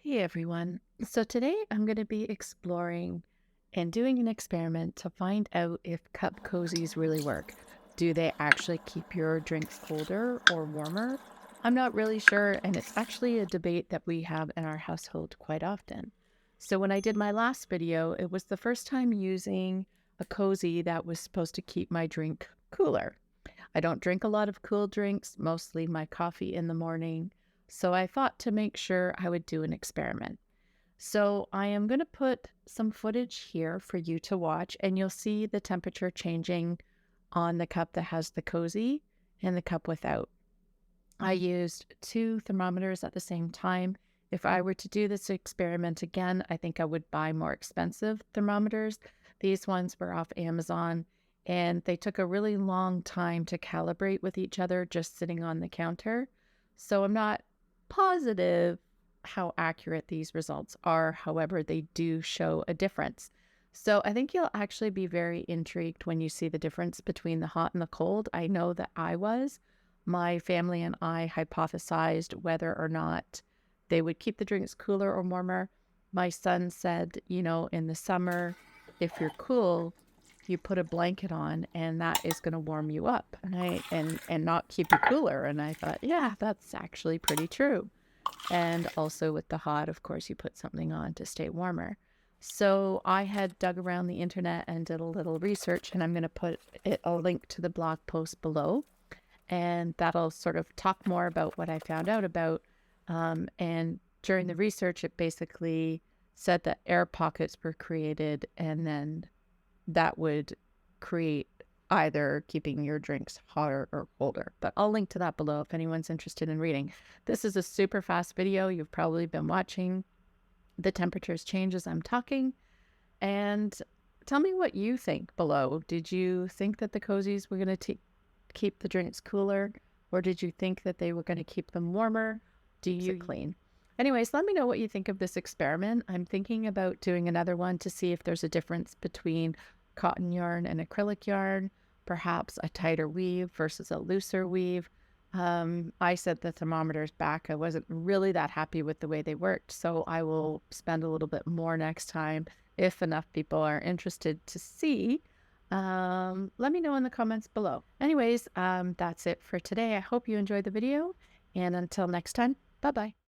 Hey everyone. So today I'm going to be exploring and doing an experiment to find out if cup cozies really work. Do they actually keep your drinks colder or warmer? I'm not really sure, and it's actually a debate that we have in our household quite often. So when I did my last video, it was the first time using a cozy that was supposed to keep my drink cooler. I don't drink a lot of cool drinks, mostly my coffee in the morning. So I thought to make sure I would do an experiment. So I am going to put some footage here for you to watch, and you'll see the temperature changing on the cup that has the cozy and the cup without. I used two thermometers at the same time. If I were to do this experiment again, I think I would buy more expensive thermometers. These ones were off Amazon, and they took a really long time to calibrate with each other just sitting on the counter. So I'm not positive how accurate these results are. However, they do show a difference. So I think you'll actually be very intrigued when you see the difference between the hot and the cold. I know that I was. My family and I hypothesized whether or not they would keep the drinks cooler or warmer. My son said, in the summer, if you're cool, you put a blanket on and that is going to warm you up and not keep you cooler. And I thought, yeah, that's actually pretty true. And also with the hot, of course, you put something on to stay warmer. So I had dug around the internet and did a little research, and I'm going to put a link to the blog post below, and that'll sort of talk more about what I found out about. And during the research, it basically said that air pockets were created, and then that would create either keeping your drinks hotter or colder. But I'll link to that below if anyone's interested in reading. This is a super fast video. You've probably been watching. The temperatures change as I'm talking. And tell me what you think below. Did you think that the cozies were going to keep the drinks cooler, or did you think that they were going to keep them warmer? Do you clean? Anyways, let me know what you think of this experiment. I'm thinking about doing another one to see if there's a difference between cotton yarn and acrylic yarn, perhaps a tighter weave versus a looser weave. I set the thermometers back. I wasn't really that happy with the way they worked, so I will spend a little bit more next time if enough people are interested to see. Let me know in the comments below. Anyways, that's it for today. I hope you enjoyed the video, and until next time, bye-bye.